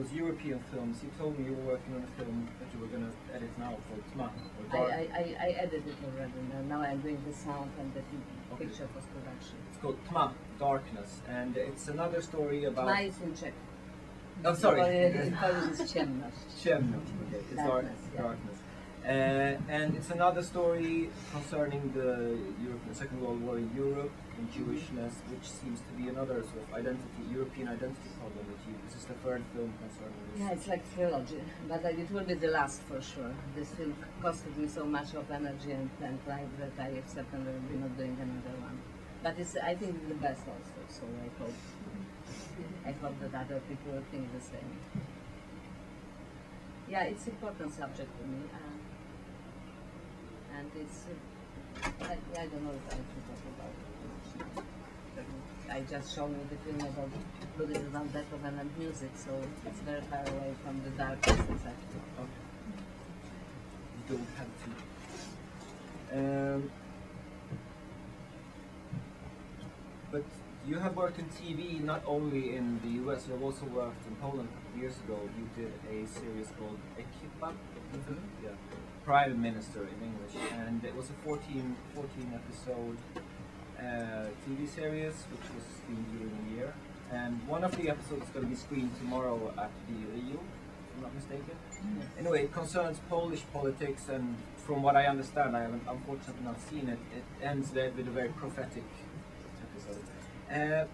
those European films. You told me you were working on a film that you were going to edit now called Tma. I edited it already. Now I'm doing the sound and the picture post-production. It's called Tma, Darkness, and it's another story about... Tma is in Czech. Oh, sorry. In Polish it's ciemność. Ciemność, okay. It's Darkness. Yeah. Darkness. And it's another story concerning the Second World War in Europe and Jewishness, which seems to be another sort of European identity problem with you. This is the third film concerning this. Yeah, it's like trilogy, but it will be the last for sure. This film costed me so much of energy and time that I accept and I will be not doing another one. But it's, I think it's the best also, so I hope that other people will think the same. Yeah, it's an important subject to me. And it's, I don't know if I should talk about it. I just showed you the film about Ludwig van Beethoven and music, so it's very far away from the darkness exactly. Okay. You don't have to. But you have worked in TV not only in the US, you have also worked in Poland a couple of years ago. You did a series called Ekipa, yeah, Prime Minister in English, and it was a 14 episode TV series which was screened during the year. And one of the episodes is going to be screened tomorrow at the Rio, if I'm not mistaken. Anyway, it concerns Polish politics, and from what I understand, I haven't unfortunately not seen it, it ends there with a very prophetic episode.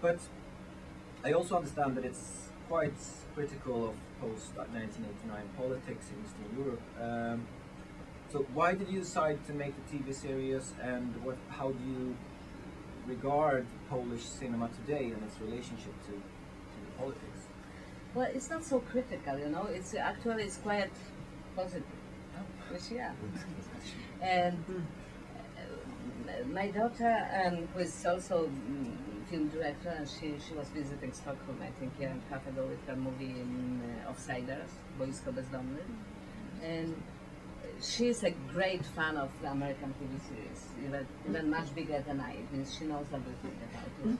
But I also understand that it's quite critical of post-1989 politics in Eastern Europe. So why did you decide to make the TV series, and how do you regard Polish cinema today and its relationship to the politics? Well, it's not so critical, you know. It's actually it's quite positive. Which, yeah. And my daughter, who is also film director, and she was visiting Stockholm, I think, a year and a half ago with her movie in Outsiders, Boisko Bezdomnych. And she's a great fan of the American TV series, even much bigger than I. It means she knows everything about it.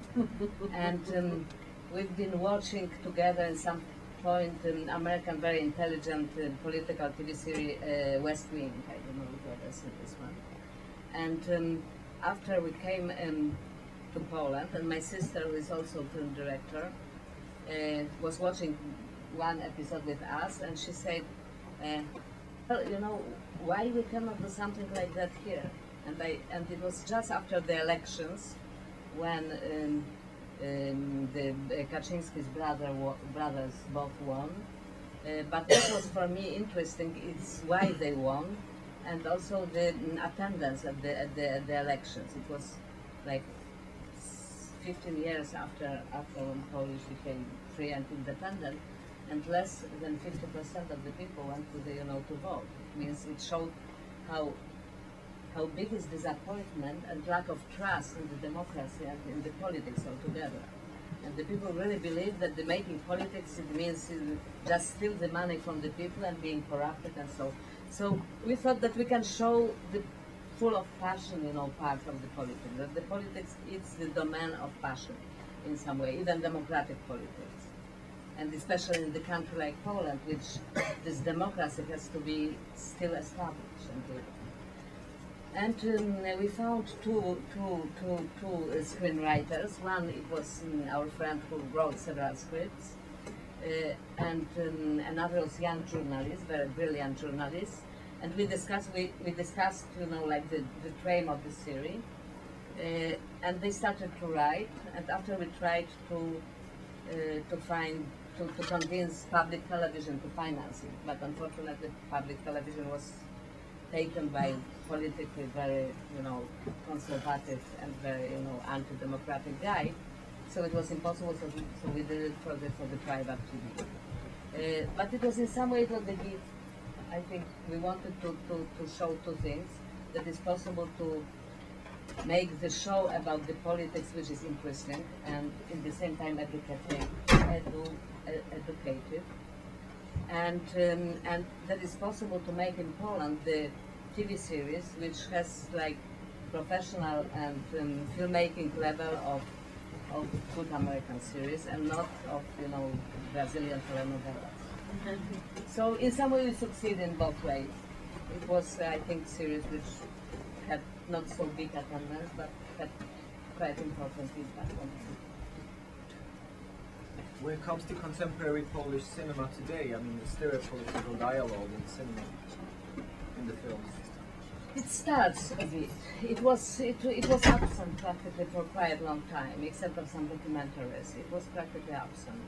And we've been watching together in some point American, very intelligent political TV series, West Wing. I don't know if you ever seen this one. And after we came to Poland, and my sister, who is also film director, was watching one episode with us, and she said, well, you know, why we cannot do something like that here? And it was just after the elections when the Kaczynski's brothers both won. But what was for me interesting is why they won, and also the attendance at the elections. It was like 15 years after when Polish became free and independent, and less than 50% of the people went to vote. It means it showed how big is disappointment and lack of trust in the democracy and in the politics altogether. And the people really believe that the making politics, it means just steal the money from the people and being corrupted and so. So we thought that we can show the full of passion, part of the politics. That the politics is the domain of passion in some way, even democratic politics. And especially in the country like Poland, which this democracy has to be still established. And we found two screenwriters. One, it was our friend who wrote several scripts, and another was young journalist, very brilliant journalist. And we discussed, like the frame of the series, and they started to write. And after we tried to convince public television to finance it, but unfortunately, public television was taken by politically very, conservative and very, anti-democratic guy. So it was impossible. So we did it for the private TV. But it was in some way the gift. I think we wanted to show two things: that it's possible to make the show about the politics, which is interesting, and in the same time educative, and that it's possible to make in Poland the TV series, which has like professional and filmmaking level of good American series, and not of Brazilian telenovelas. So in some way we succeed in both ways. It was, I think, series which had not so big attendance, but had quite important impact on it. When it comes to contemporary Polish cinema today, I mean, is there a political dialogue in cinema, in the films? It starts a bit. It was absent practically for quite a long time, except for some documentaries. It was practically absent.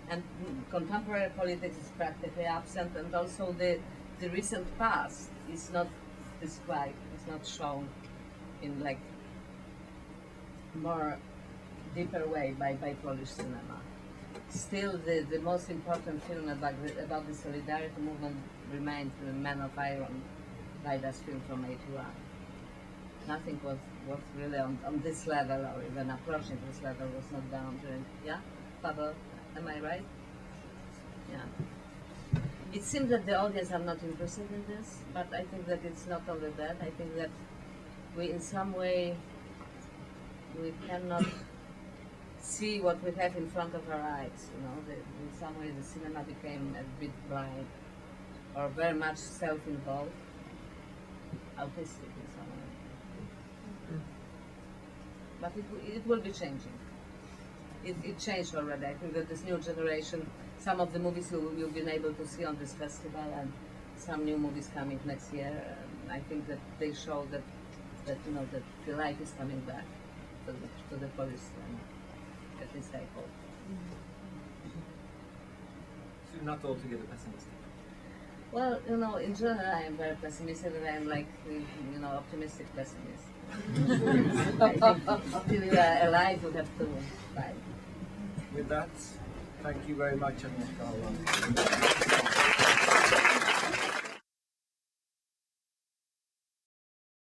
And contemporary politics is practically absent, and also the recent past is not described, is not shown in like more deeper way by Polish cinema. Still, the most important film about the solidarity movement remained the Man of Iron, Wajda's film from '81. Nothing was really on this level, or even approaching this level, was not done during, yeah? Pavel, am I right? Yeah. It seems that the audience are not interested in this, but I think that it's not only that. I think that we, in some way, we cannot see what we have in front of our eyes. You know, in some way the cinema became a bit blind, or very much self-involved, autistic in some way. But it will be changing. It changed already. I think that this new generation, some of the movies you've been able to see on this festival, and some new movies coming next year. I think that they show that you know that the life is coming back to the Polish cinema. At least I hope. So you're not altogether pessimistic. Well, you know, in general, I am very pessimistic, and I am like, you know, optimistic pessimist. I think till we are alive, we have to fight. With that, thank you very much, Agnieszka Holland.